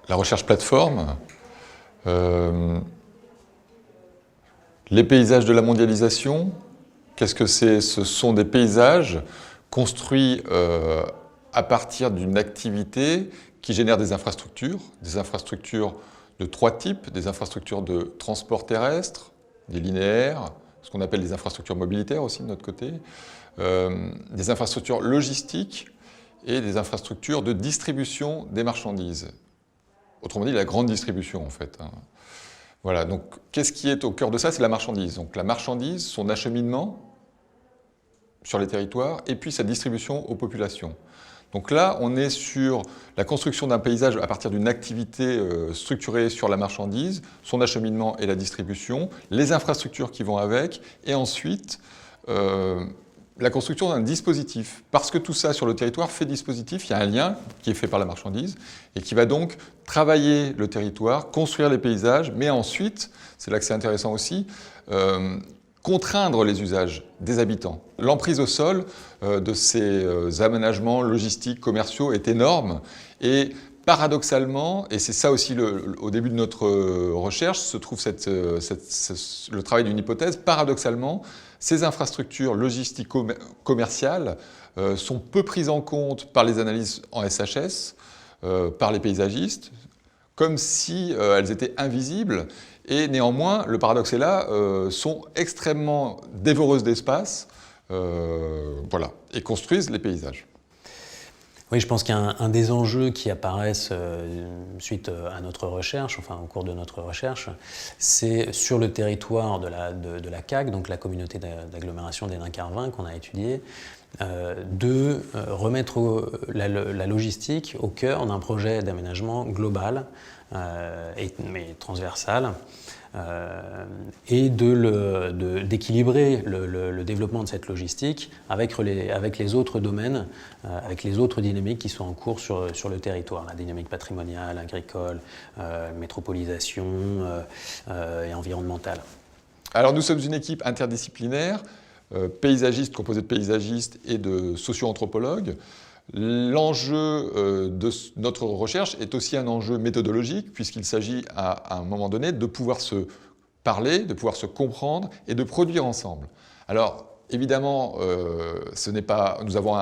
La recherche plateforme, les paysages de la mondialisation, qu'est-ce que c'est? Ce sont des paysages construits à partir d'une activité qui génère des infrastructures de trois types, des infrastructures de transport terrestre, des linéaires, ce qu'on appelle des infrastructures mobilitaires aussi de notre côté, des infrastructures logistiques et des infrastructures de distribution des marchandises. Autrement dit, la grande distribution en fait. Voilà, donc qu'est-ce qui est au cœur de ça? C'est la marchandise. Donc la marchandise, son acheminement sur les territoires et puis sa distribution aux populations. Donc là, on est sur la construction d'un paysage à partir d'une activité structurée sur la marchandise, son acheminement et la distribution, les infrastructures qui vont avec, et ensuite la construction d'un dispositif. Parce que tout ça sur le territoire fait dispositif, il y a un lien qui est fait par la marchandise et qui va donc travailler le territoire, construire les paysages, mais ensuite, c'est là que c'est intéressant aussi, contraindre les usages des habitants. L'emprise au sol de ces aménagements logistiques, commerciaux est énorme et paradoxalement, et c'est ça aussi au début de notre recherche, se trouve le travail d'une hypothèse, paradoxalement, ces infrastructures logistiques commerciales sont peu prises en compte par les analyses en SHS, par les paysagistes, comme si elles étaient invisibles. Et néanmoins, le paradoxe est là, sont extrêmement dévoreuses d'espace, voilà, et construisent les paysages. Oui, je pense qu'un des enjeux qui apparaissent suite à notre recherche, enfin au cours de notre recherche, c'est sur le territoire de la CAG, donc la communauté d'agglomération des Nains-Carvin qu'on a étudiée, de remettre la logistique au cœur d'un projet d'aménagement global mais transversal, et d'équilibrer le développement de cette logistique avec les autres domaines, avec les autres dynamiques qui sont en cours sur le territoire, la dynamique patrimoniale, agricole, métropolisation et environnementale. Alors nous sommes une équipe interdisciplinaire, paysagiste, composée de paysagistes et de socio-anthropologues. L'enjeu de notre recherche est aussi un enjeu méthodologique, puisqu'il s'agit à un moment donné de pouvoir se parler, de pouvoir se comprendre et de produire ensemble. Alors évidemment, nous avons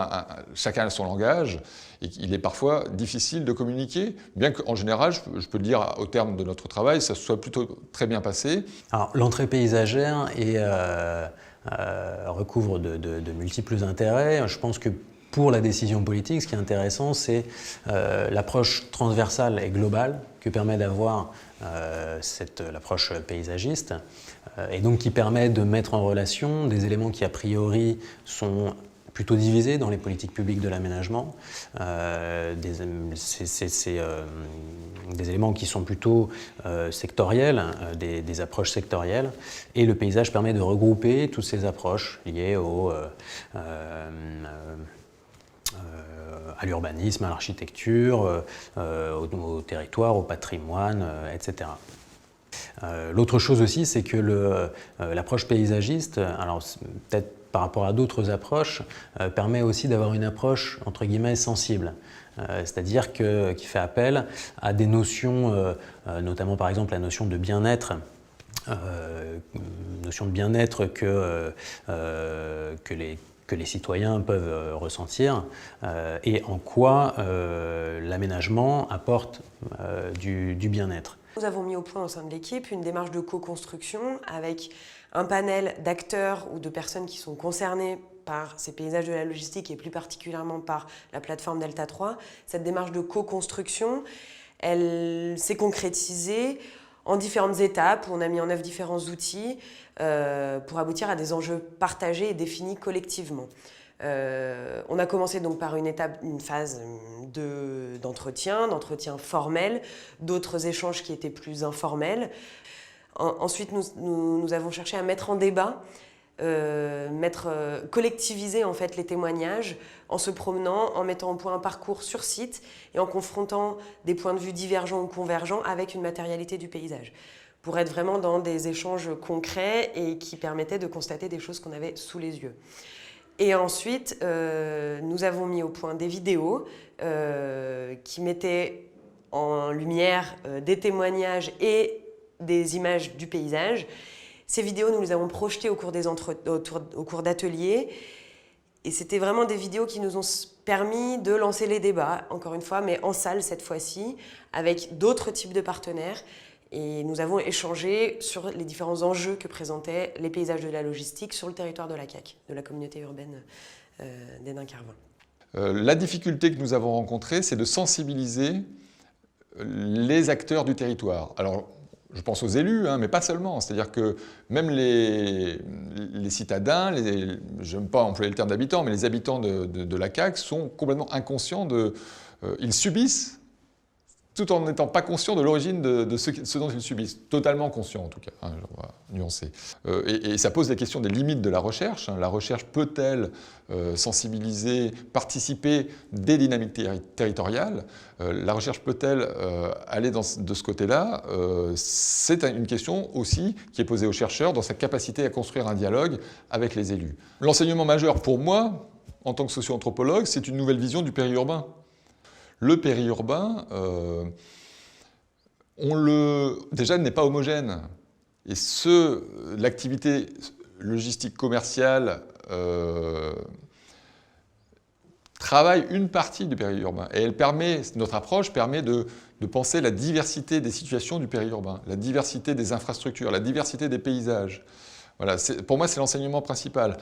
chacun son langage, et il est parfois difficile de communiquer, bien qu'en général, je peux le dire au terme de notre travail, ça soit plutôt très bien passé. Alors l'entrée paysagère recouvre de multiples intérêts. Je pense que pour la décision politique, ce qui est intéressant, c'est l'approche transversale et globale que permet d'avoir l'approche paysagiste, et donc qui permet de mettre en relation des éléments qui a priori sont plutôt divisés dans les politiques publiques de l'aménagement, des éléments qui sont plutôt sectoriels, des approches sectorielles, et le paysage permet de regrouper toutes ces approches liées à l'urbanisme, à l'architecture, au territoire, au patrimoine, etc. L'autre chose aussi, c'est que l'approche paysagiste, alors peut-être par rapport à d'autres approches, permet aussi d'avoir une approche entre guillemets sensible. C'est-à-dire qui fait appel à des notions, notamment par exemple la notion de bien-être, que les citoyens peuvent ressentir, et en quoi l'aménagement apporte du bien-être. Nous avons mis au point au sein de l'équipe une démarche de co-construction avec un panel d'acteurs ou de personnes qui sont concernées par ces paysages de la logistique et plus particulièrement par la plateforme Delta 3. Cette démarche de co-construction, elle s'est concrétisée en différentes étapes où on a mis en œuvre différents outils pour aboutir à des enjeux partagés et définis collectivement. On a commencé donc par une phase d'entretien formel, d'autres échanges qui étaient plus informels. Ensuite, nous avons cherché à mettre en débat, collectiviser en fait les témoignages en se promenant, en mettant au point un parcours sur site et en confrontant des points de vue divergents ou convergents avec une matérialité du paysage, pour être vraiment dans des échanges concrets et qui permettaient de constater des choses qu'on avait sous les yeux. Et ensuite, nous avons mis au point des vidéos qui mettaient en lumière des témoignages et des images du paysage. Ces vidéos, nous les avons projetées au cours d'ateliers. Et c'était vraiment des vidéos qui nous ont permis de lancer les débats, encore une fois, mais en salle cette fois-ci, avec d'autres types de partenaires. Et nous avons échangé sur les différents enjeux que présentaient les paysages de la logistique sur le territoire de la CAC, de la communauté urbaine d'Hénin-Carvin. La difficulté que nous avons rencontrée, c'est de sensibiliser les acteurs du territoire. Alors, je pense aux élus, mais pas seulement. C'est-à-dire que même les citadins, je n'aime pas employer le terme d'habitants, mais les habitants de la CAC sont complètement inconscients ils subissent, tout en n'étant pas conscients de l'origine de ce dont ils subissent. Totalement conscients, en tout cas, on va nuancer. Et ça pose la question des limites de la recherche. La recherche peut-elle sensibiliser, participer des dynamiques territoriales? La recherche peut-elle aller de ce côté-là? C'est une question aussi qui est posée aux chercheurs dans sa capacité à construire un dialogue avec les élus. L'enseignement majeur pour moi, en tant que socio-anthropologue, c'est une nouvelle vision du périurbain. Le périurbain, déjà, n'est pas homogène. Et l'activité logistique commerciale travaille une partie du périurbain. Et notre approche permet de penser la diversité des situations du périurbain, la diversité des infrastructures, la diversité des paysages. Voilà, pour moi, c'est l'enseignement principal.